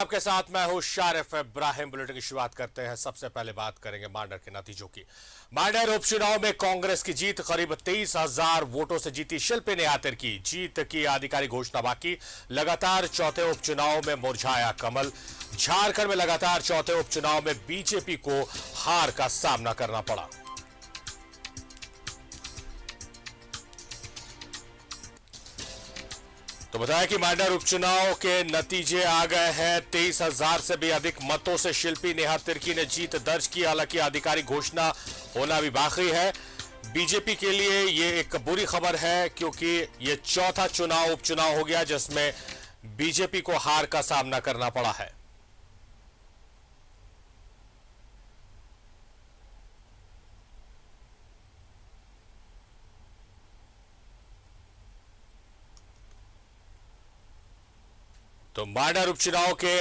आपके साथ मैं हूं शारिफ इब्राहिम। बुलेटिन की शुरुआत करते हैं। सबसे पहले बात करेंगे मांडर के नतीजों की। मांडर उपचुनाव में कांग्रेस की जीत, करीब 23,000 वोटों से जीती शिल्पी नेहातिर की जीत की आधिकारिक घोषणा बाकी। लगातार चौथे उपचुनाव में मुरझाया कमल। झारखंड में लगातार चौथे उपचुनाव में बीजेपी को हार का सामना करना पड़ा। तो बताया कि मांडर उपचुनाव के नतीजे आ गए हैं। 23,000 से भी अधिक मतों से शिल्पी नेहातिर की ने जीत दर्ज की। हालांकि आधिकारिक घोषणा होना भी बाकी है। बीजेपी के लिए ये एक बुरी खबर है क्योंकि ये चौथा उपचुनाव हो गया जिसमें बीजेपी को हार का सामना करना पड़ा है। तो मांडर उपचुनाव के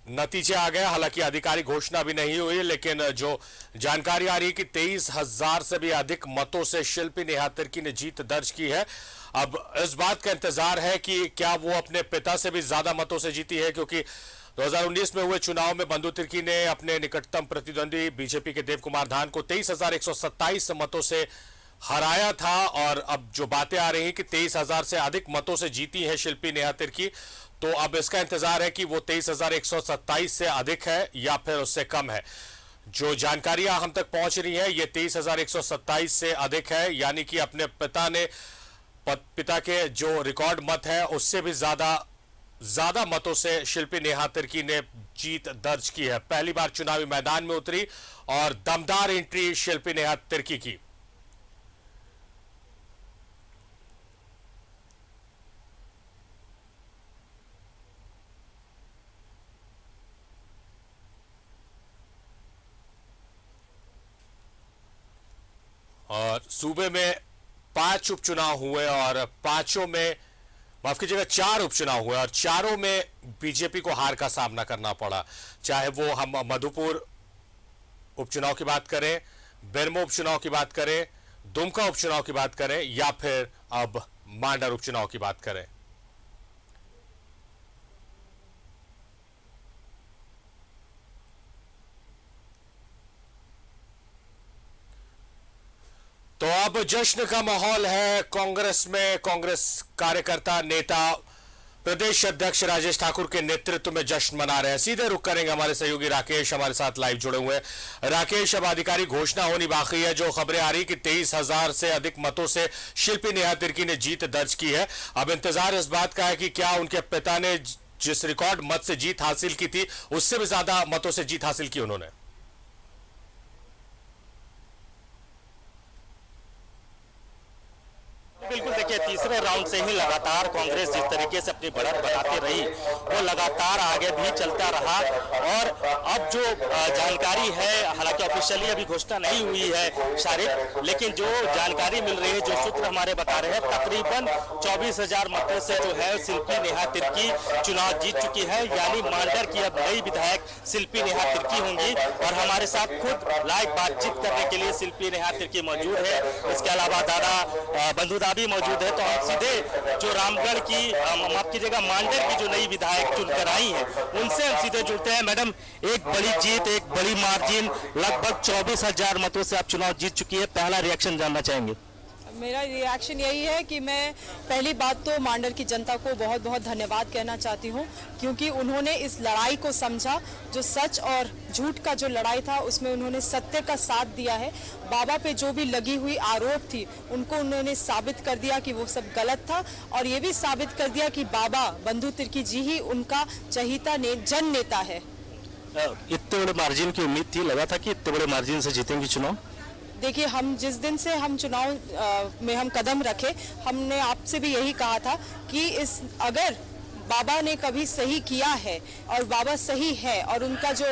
नतीजे आ गए। हालांकि आधिकारिक घोषणा भी नहीं हुई, लेकिन जो जानकारी आ रही है कि 23,000 से भी अधिक मतों से शिल्पी नेहातिर की ने जीत दर्ज की है। अब इस बात का इंतजार है कि क्या वो अपने पिता से भी ज्यादा मतों से जीती है, क्योंकि 2019 में हुए चुनाव में बंधु तिर्की ने अपने निकटतम प्रतिद्वंदी बीजेपी के देव कुमार धान को 23,127 मतों से हराया था। और अब जो बातें आ रही हैं कि 23,000 से अधिक मतों से जीती है शिल्पी नेहातिर की, तो अब इसका इंतजार है कि वो 23,127 से अधिक है या फिर उससे कम है। जो जानकारियां हम तक पहुंच रही हैं ये 23,127 से अधिक है, यानी कि अपने पिता के जो रिकॉर्ड मत है उससे भी ज्यादा मतों से शिल्पी नेहातिर की ने जीत दर्ज की है। पहली बार चुनावी मैदान में उतरी और दमदार एंट्री शिल्पी नेहातिर की। और सूबे में 5 उपचुनाव हुए और पांचों में, माफ कीजिएगा, 4 उपचुनाव हुए और चारों में बीजेपी को हार का सामना करना पड़ा। चाहे वो हम मधुपुर उपचुनाव की बात करें, बेरमो उपचुनाव की बात करें, दुमका उपचुनाव की बात करें या फिर अब मांडर उपचुनाव की बात करें। तो अब जश्न का माहौल है कांग्रेस में। कांग्रेस कार्यकर्ता, नेता, प्रदेश अध्यक्ष राजेश ठाकुर के नेतृत्व में जश्न मना रहे हैं। सीधे रुख करेंगे हमारे सहयोगी राकेश हमारे साथ लाइव जुड़े हुए हैं। राकेश, अब आधिकारिक घोषणा होनी बाकी है। जो खबरें आ रही कि 23,000 से अधिक मतों से शिल्पी नेहातिर की ने जीत दर्ज की है। अब इंतजार इस बात का है कि क्या उनके पिता ने जिस रिकॉर्ड मत से जीत हासिल की थी उससे भी ज्यादा मतों से जीत हासिल की उन्होंने। बिल्कुल, देखिए तीसरे राउंड से ही लगातार कांग्रेस जिस तरीके से अपनी बढ़त बनाती रही वो लगातार आगे भी चलता रहा। और अब जो जानकारी है, हालांकि ऑफिशियली अभी घोषणा नहीं हुई है शारिफ, लेकिन जो जानकारी मिल रही है, जो सूत्र हमारे बता रहे हैं, तकरीबन 24,000 मतों से जो है शिल्पी नेहातिर की चुनाव जीत चुकी है। यानी मांडर की अब नई विधायक शिल्पी नेहातिर की होंगी। और हमारे साथ खुद लाइव बातचीत करने के लिए शिल्पी नेहातिर की मौजूद है। इसके अलावा दादा बंधु भी मौजूद है। तो हम सीधे जो रामगढ़ की, माफ कीजिएगा, मांडर की जो नई विधायक चुनकर आई हैं उनसे हम सीधे जुड़ते हैं। मैडम, एक बड़ी जीत, एक बड़ी मार्जिन, लगभग 24,000 मतों से आप चुनाव जीत चुकी है। पहला रिएक्शन जानना चाहेंगे? मेरा रिएक्शन यही है कि मैं पहली बात तो मांडर की जनता को बहुत बहुत धन्यवाद कहना चाहती हूँ, क्योंकि उन्होंने इस लड़ाई को समझा। जो सच और झूठ का जो लड़ाई था उसमें उन्होंने सत्य का साथ दिया है। बाबा पे जो भी लगी हुई आरोप थी उनको उन्होंने साबित कर दिया कि वो सब गलत था। और ये भी साबित कर दिया कि बाबा बंधु तिर्की जी ही उनका चहीता जन नेता है। इतने बड़े मार्जिन की उम्मीद थी, लगा था कि इतने बड़े मार्जिन से जीतेंगे चुनाव? देखिए, हम जिस दिन से हम चुनाव में हम कदम रखे, हमने आपसे भी यही कहा था कि अगर बाबा ने कभी सही किया है और बाबा सही है और उनका जो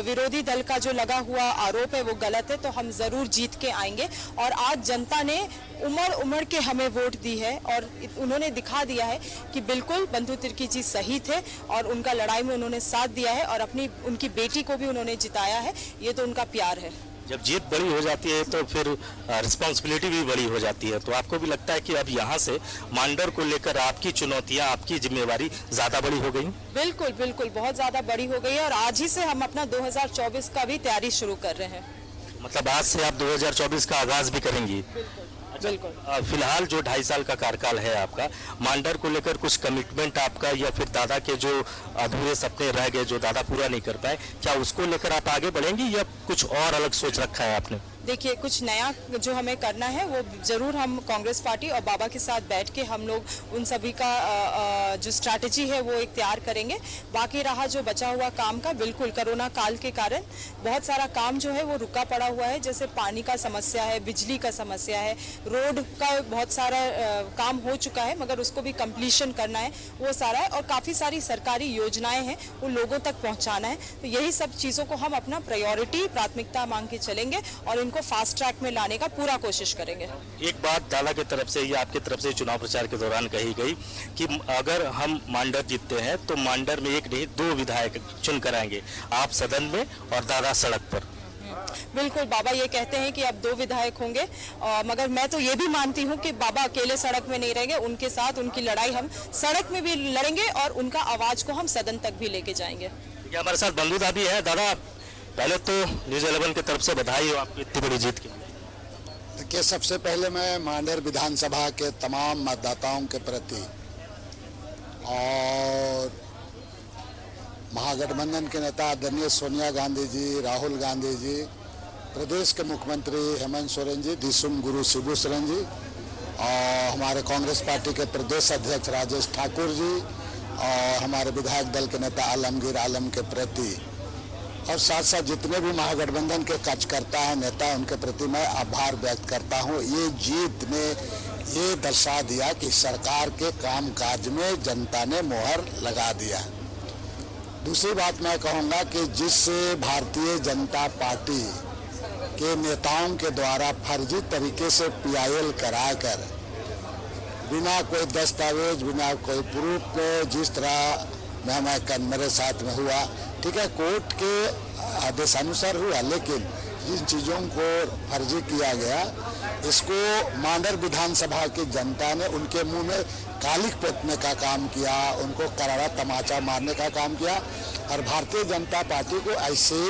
विरोधी दल का जो लगा हुआ आरोप है वो गलत है, तो हम जरूर जीत के आएंगे। और आज जनता ने उमड़ के हमें वोट दी है और उन्होंने दिखा दिया है कि बिल्कुल बंधु तिर्की जी सही थे और उनका लड़ाई में उन्होंने साथ दिया है और उनकी बेटी को भी उन्होंने जिताया है। ये तो उनका प्यार है। जब जीत बड़ी हो जाती है तो फिर रिस्पॉन्सिबिलिटी भी बड़ी हो जाती है, तो आपको भी लगता है कि अब यहाँ से मांडर को लेकर आपकी चुनौतियाँ, आपकी जिम्मेवारी ज़्यादा बड़ी हो गई? बिल्कुल बिल्कुल, बहुत ज़्यादा बड़ी हो गई है और आज ही से हम अपना 2024 का भी तैयारी शुरू कर रहे हैं। मतलब आज से आप 2024 का आगाज भी करेंगी? बिल्कुल। फिलहाल जो 2.5 साल का कार्यकाल है आपका, मांडर को लेकर कुछ कमिटमेंट आपका, या फिर दादा के जो अधूरे सपने रह गए जो दादा पूरा नहीं कर पाए, क्या उसको लेकर आप आगे बढ़ेंगी या कुछ और अलग सोच रखा है आपने? देखिए, कुछ नया जो हमें करना है वो जरूर हम कांग्रेस पार्टी और बाबा के साथ बैठ के हम लोग उन सभी का जो स्ट्रैटेजी है वो एक तैयार करेंगे। बाकी रहा जो बचा हुआ काम का, बिल्कुल कोरोना काल के कारण बहुत सारा काम जो है वो रुका पड़ा हुआ है, जैसे पानी का समस्या है, बिजली का समस्या है, रोड का बहुत सारा काम हो चुका है मगर उसको भी कंप्लीशन करना है, वो सारा है। और काफ़ी सारी सरकारी योजनाएं हैं वो लोगों तक पहुंचाना है। तो यही सब चीज़ों को हम अपना प्राथमिकता मांग के चलेंगे और इनको फास्ट ट्रैक में लाने का पूरा कोशिश करेंगे। एक बात दादा की तरफ से या आपकी तरफ से चुनाव प्रचार के दौरान कही गई कि अगर हम मांडर जीतते हैं तो मांडर में एक नहीं 2 विधायक चुन कर आएंगे, आप सदन में और दादा सड़क पर। बिल्कुल, बाबा ये कहते हैं कि अब 2 विधायक होंगे, मगर मैं तो ये भी मानती हूँ कि बाबा अकेले सड़क में नहीं रहेंगे, उनके साथ उनकी लड़ाई हम सड़क में भी लड़ेंगे और उनका आवाज को हम सदन तक भी लेके जाएंगे। हमारे साथ बंधु दादी है। दादा, पहले तो न्यूज़ 11 की तरफ से बधाई हो आपकी इतनी बड़ी जीत की। देखिए, सबसे पहले मैं मांडर विधानसभा के तमाम मतदाताओं के प्रति और महागठबंधन के नेता आदरणीय सोनिया गांधी जी, राहुल गांधी जी, प्रदेश के मुख्यमंत्री हेमंत सोरेन जी, दिसुम गुरु शिबू सोरेन जी और हमारे कांग्रेस पार्टी के प्रदेश अध्यक्ष राजेश ठाकुर जी और हमारे विधायक दल के नेता आलमगीर आलम के प्रति और साथ साथ जितने भी महागठबंधन के कार्यकर्ता हैं, नेता हैं, उनके प्रति मैं आभार व्यक्त करता हूं। ये जीत ने ये दर्शा दिया कि सरकार के कामकाज में जनता ने मोहर लगा दिया। दूसरी बात मैं कहूंगा कि जिस भारतीय जनता पार्टी के नेताओं के द्वारा फर्जी तरीके से PIL कराकर बिना कोई दस्तावेज, बिना कोई प्रूफ पे जिस तरह मेरे साथ में हुआ, ठीक है, कोर्ट के आदेशानुसार हुआ, लेकिन जिन चीज़ों को फर्जी किया गया, इसको मांडर विधानसभा की जनता ने उनके मुंह में कालिक पोतने का काम किया, उनको करारा तमाचा मारने का काम किया। और भारतीय जनता पार्टी को ऐसे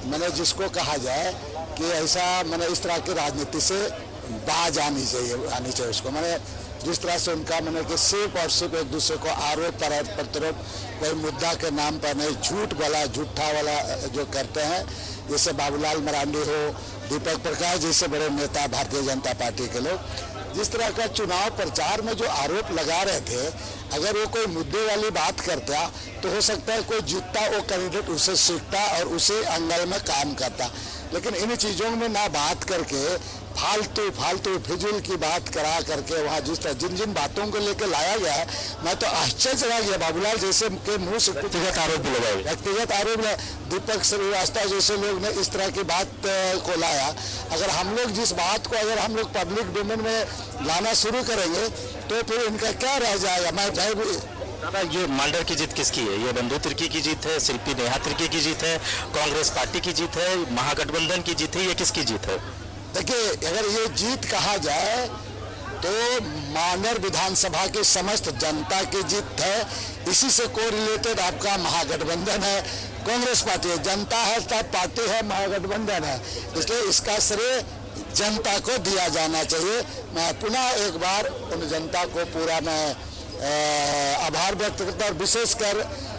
मैंने जिसको कहा जाए कि ऐसा मैंने इस तरह की राजनीति से बाज आनी चाहिए उसको, मैंने जिस तरह से उनका मैंने कि सिर्फ और सिर्फ एक दूसरे को आरोप प्रत्यारोप कोई मुद्दा के नाम पर नहीं, झूठा वाला जो करते हैं, जैसे बाबूलाल मरांडी हो, दीपक प्रकाश जैसे बड़े नेता भारतीय जनता पार्टी के लोग, जिस तरह का चुनाव प्रचार में जो आरोप लगा रहे थे, अगर वो कोई मुद्दे वाली बात करता तो हो सकता है कोई जीतता, वो कैंडिडेट उसे सीखता और उसी एंगल में काम करता। लेकिन इन चीज़ों में ना बात करके फालतू फिजूल की बात करा करके वहाँ जिस तरह जिन बातों को लेकर लाया गया है, मैं तो आश्चर्य रह गया। बाबूलाल जैसे के मुंह से व्यक्तिगत आरोप दीपक श्रीवास्तव जैसे लोग ने इस तरह की बात को लाया। अगर हम लोग जिस बात को अगर हम लोग पब्लिक डोमेन में लाना शुरू करेंगे तो फिर इनका क्या रह जाएगा। मैं दादा, ये मांडर की जीत किसकी है? ये बंधु तिर्की की जीत है, शिल्पी नेहा तिर्की की जीत है, कांग्रेस पार्टी की जीत है, महागठबंधन की जीत है, ये किसकी जीत है? देखिए, अगर ये जीत कहा जाए तो मांडर विधानसभा की समस्त जनता की जीत है। इसी से कोरिलेटेड आपका महागठबंधन है, कांग्रेस पार्टी है, जनता है तब पार्टी है, महागठबंधन है, इसलिए इसका श्रेय जनता को दिया जाना चाहिए। मैं पुनः एक बार उन जनता को पूरा मैं आभार व्यक्त करता और विशेषकर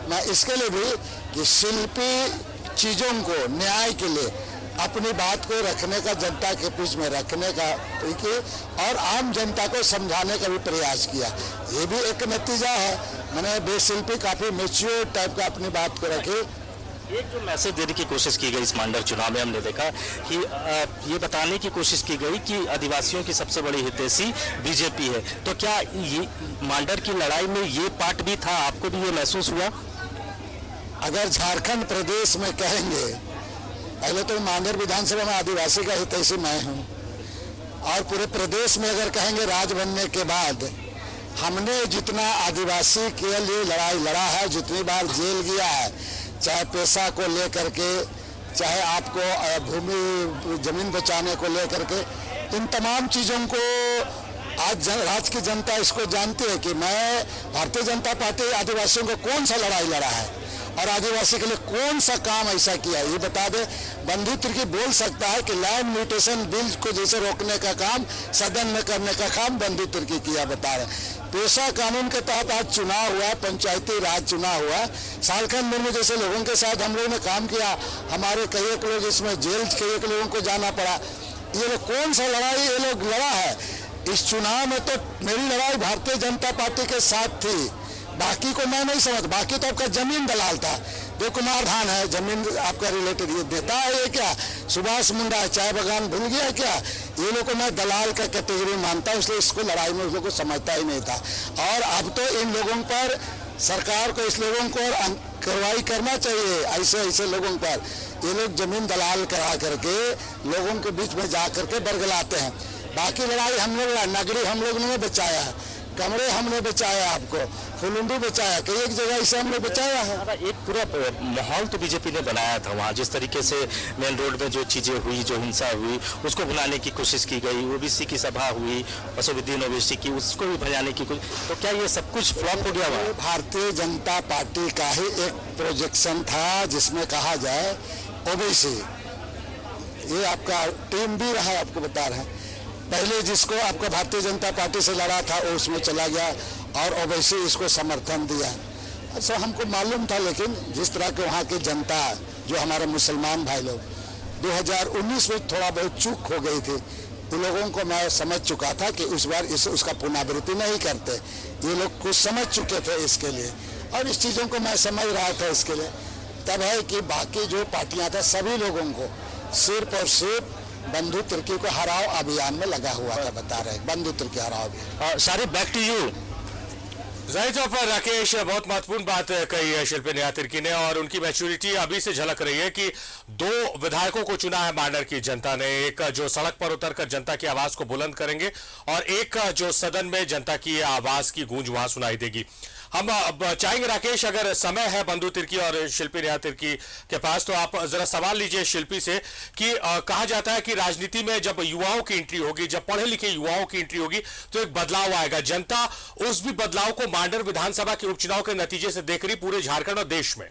मैं इसके लिए भी कि शिल्पी चीज़ों को न्याय के लिए अपनी बात को रखने का, जनता के बीच में रखने का और आम जनता को समझाने का भी प्रयास किया। ये भी एक नतीजा है। मैंने बेशिल्पी काफ़ी मैच्योर टाइप का अपनी बात को रखी। एक जो मैसेज देने की कोशिश की गई इस मांडर चुनाव में, हमने देखा कि ये बताने की कोशिश की गई कि आदिवासियों की सबसे बड़ी हितैषी बीजेपी है। तो क्या ये मांडर की लड़ाई में ये पार्ट भी था? आपको भी ये महसूस हुआ? अगर झारखंड प्रदेश में कहेंगे, पहले तो मांडर विधानसभा में आदिवासी का हितैषी मैं हूँ, और पूरे प्रदेश में अगर कहेंगे राज बनने के बाद हमने जितना आदिवासी के लिए लड़ाई लड़ा है, जितनी बार जेल गया है, चाहे पेशा को लेकर के, चाहे आपको भूमि जमीन बचाने को लेकर के, इन तमाम चीज़ों को आज राज्य की जनता इसको जानती है कि मैं भारतीय जनता पार्टी आदिवासियों को कौन सा लड़ाई लड़ा है और आदिवासी के लिए कौन सा काम ऐसा किया, ये बता दे। बंधु तिर्की बोल सकता है कि लैंड म्यूटेशन बिल को जैसे रोकने का काम सदन में करने का काम बंधु तिर्की किया, बता रहे। पेशा कानून के तहत आज चुनाव हुआ, पंचायती राज चुनाव हुआ, सालखन मुर्मू जैसे लोगों के साथ हम लोगों ने काम किया, हमारे कई एक लोग इसमें जेल कई एक लोगों को जाना पड़ा। ये लोग कौन सा लड़ाई ये लोग लड़ा है इस चुनाव में? तो मेरी लड़ाई भारतीय जनता पार्टी के साथ थी, बाकी को मैं नहीं समझ। बाकी तो आपका जमीन दलाल था, जो कुमार धान है जमीन आपका रिलेटेड ये देता है, ये क्या सुभाष मुंडा है चाय बागान भूल गया क्या? ये लोग को मैं दलाल का कैटेगरी मानता हूँ, इसलिए इसको लड़ाई में उस लोगों को समझता ही नहीं था। और अब तो इन लोगों पर सरकार को इस लोगों को कार्रवाई करना चाहिए, ऐसे ऐसे लोगों पर। ये लोग जमीन दलाल करा करके लोगों के बीच में जा करके बरगलाते हैं। बाकी लड़ाई हम लोग, नगरी हम लोग ने बचाया है, कमरे हमने बचाया, आपको फुलुंडू बचाया, कई एक जगह इसे हमने बचाया है। एक पूरा माहौल तो बीजेपी ने बनाया था वहाँ, जिस तरीके से मेन रोड में जो चीजें हुई, जो हिंसा हुई, उसको भुनाने की कोशिश की गई। ओबीसी की सभा हुई, असदुद्दीन ओवैसी की, उसको भी भजाने की कोशिश, तो क्या ये सब कुछ फ्लॉप हो गया? वहाँ भारतीय जनता पार्टी का ही एक प्रोजेक्शन था जिसमें कहा जाए ओबीसी, ये आपका टीम भी रहा, आपको बता रहे हैं। पहले जिसको आपका भारतीय जनता पार्टी से लड़ा था वो उसमें चला गया और ओवैसी इसको समर्थन दिया। अच्छा हमको मालूम था, लेकिन जिस तरह के वहाँ की जनता, जो हमारे मुसलमान भाई लोग 2019 में थोड़ा बहुत चूक हो गई थी, उन लोगों को मैं समझ चुका था कि इस बार उसका पुनरावृत्ति नहीं करते। ये लोग कुछ समझ चुके थे इसके लिए, और इस चीज़ों को मैं समझ रहा था इसके लिए। तब है कि बाकी जो पार्टियाँ था सभी लोगों को सिर्फ और सिर्फ बंधु तिर्की को हराओ अभियान में लगा हुआ था, बता रहे बंधु तिर्की हराओ अभियान। Sharif, back to you. जाहिर तौर पर राकेश बहुत महत्वपूर्ण बात कही है शिल्पी नेहा तिर्की ने, और उनकी मैच्योरिटी अभी से झलक रही है कि 2 विधायकों को चुना है मांडर की जनता ने, एक जो सड़क पर उतरकर जनता की आवाज को बुलंद करेंगे और एक जो सदन में जनता की आवाज की गूंज वहां सुनाई देगी। हम अब चाहेंगे राकेश, अगर समय है बंधु तिर्की और शिल्पी नेहा तिर्की के पास, तो आप जरा सवाल लीजिए शिल्पी से कि कहा जाता है कि राजनीति में जब युवाओं की एंट्री होगी, जब पढ़े लिखे युवाओं की एंट्री होगी, तो एक बदलाव आएगा। जनता उस भी बदलाव को मांडर विधानसभा के उपचुनाव के नतीजे से देख रही पूरे झारखंड और देश में।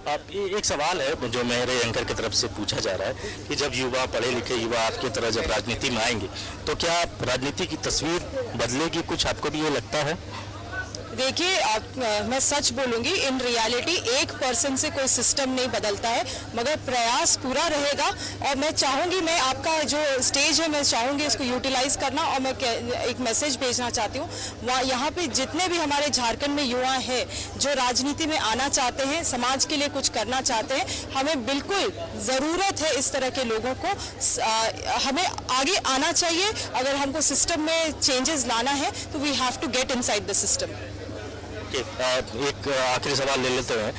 अब एक सवाल है जो मेरे एंकर की तरफ से पूछा जा रहा है कि जब युवा, पढ़े लिखे युवा आपकी तरह जब राजनीति में आएंगे, तो क्या राजनीति की तस्वीर बदलेगी? कुछ आपको भी ये लगता है? देखिए, मैं सच बोलूंगी, इन रियलिटी 1% से कोई सिस्टम नहीं बदलता है, मगर प्रयास पूरा रहेगा। और मैं चाहूंगी, मैं आपका जो स्टेज है मैं चाहूंगी इसको यूटिलाइज करना, और मैं एक मैसेज भेजना चाहती हूँ यहाँ पे जितने भी हमारे झारखंड में युवा हैं जो राजनीति में आना चाहते हैं, समाज के लिए कुछ करना चाहते हैं, हमें बिल्कुल ज़रूरत है इस तरह के लोगों को, हमें आगे आना चाहिए। अगर हमको सिस्टम में चेंजेस लाना है तो we have to get inside the system. एक आखिरी सवाल ले लेते हैं,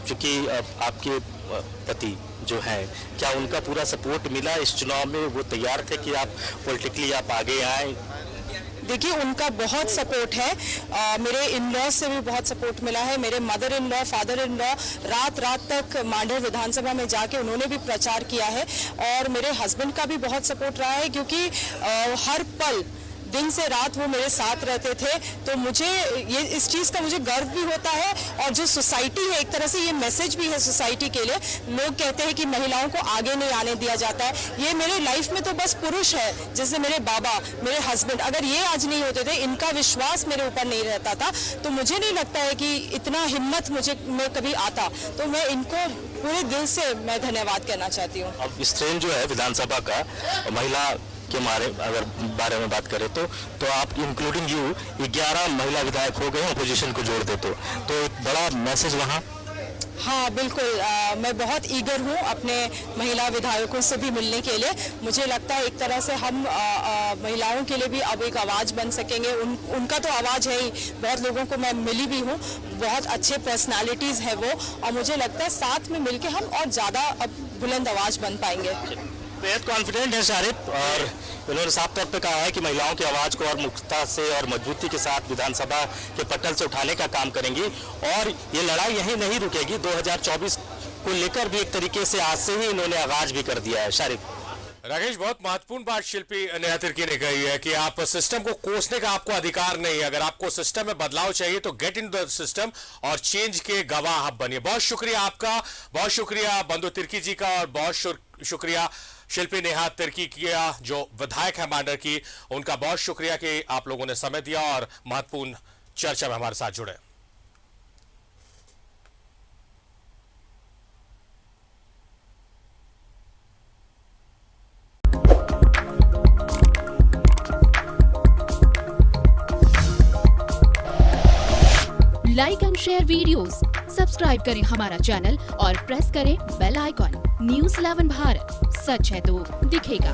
क्योंकि आपके पति जो हैं, क्या उनका पूरा सपोर्ट मिला इस चुनाव में? वो तैयार थे कि आप पॉलिटिकली आप आगे आए? देखिए, उनका बहुत सपोर्ट है, मेरे इन लॉ से भी बहुत सपोर्ट मिला है। मेरे mother in law, father in law रात तक मांडर विधानसभा में जाके उन्होंने भी प्रचार किया है, और मेरे हस्बैंड का भी बहुत सपोर्ट रहा है, क्योंकि हर पल दिन से रात वो मेरे साथ रहते थे। तो मुझे ये इस चीज़ का मुझे गर्व भी होता है, और जो सोसाइटी है, एक तरह से ये मैसेज भी है सोसाइटी के लिए। लोग कहते हैं कि महिलाओं को आगे नहीं आने दिया जाता है, ये मेरे लाइफ में तो बस पुरुष है, जैसे मेरे बाबा, मेरे हस्बैंड, अगर ये आज नहीं होते थे, इनका विश्वास मेरे ऊपर नहीं रहता था, तो मुझे नहीं लगता है कि इतना हिम्मत में कभी आता। तो मैं इनको पूरे दिल से मैं धन्यवाद कहना चाहती हूँ। अब स्ट्रेन जो है विधानसभा का, महिला के अगर बारे में बात करें तो आप इंक्लूडिंग यू 11 महिला विधायक हो गए, अपोजिशन को जोड़ दे तो एक बड़ा मैसेज वहाँ। हाँ बिल्कुल, मैं बहुत ईगर हूँ अपने महिला विधायकों से भी मिलने के लिए। मुझे लगता है एक तरह से हम महिलाओं के लिए भी अब एक आवाज़ बन सकेंगे। उनका तो आवाज़ है ही, बहुत लोगों को मैं मिली भी हूँ, बहुत अच्छे पर्सनालिटीज़ है वो, और मुझे लगता है साथ में मिलके हम और ज़्यादा अब बुलंद आवाज़ बन पाएंगे। बेहद कॉन्फिडेंट है शारिफ, और उन्होंने साफ तौर पे कहा है कि महिलाओं की आवाज को और मुख्यता से और मजबूती के साथ विधानसभा के पटल से उठाने का काम करेंगी। और ये लड़ाई यहीं नहीं रुकेगी, 2024 को लेकर भी एक तरीके से आज से ही इन्होंने आगाज भी कर दिया है। शारिफ, राकेश, बहुत महत्वपूर्ण बात शिल्पी नेहा तिर्की ने कही है कि आप सिस्टम को कोसने का आपको अधिकार नहीं है। अगर आपको सिस्टम में बदलाव चाहिए तो गेट इन द सिस्टम और चेंज के गवाह आप बनिए। बहुत शुक्रिया आपका, बहुत शुक्रिया बंधु तिर्की जी का, और बहुत शुक्रिया शिल्पी नेहा तिर्की किया जो विधायक है मांडर की, उनका बहुत शुक्रिया कि आप लोगों ने समय दिया और महत्वपूर्ण चर्चा में हमारे साथ जुड़े। Like and share videos, subscribe करें हमारा चैनल और प्रेस करें बेल आइकॉन। न्यूज़ 11 भारत, सच है तो दिखेगा।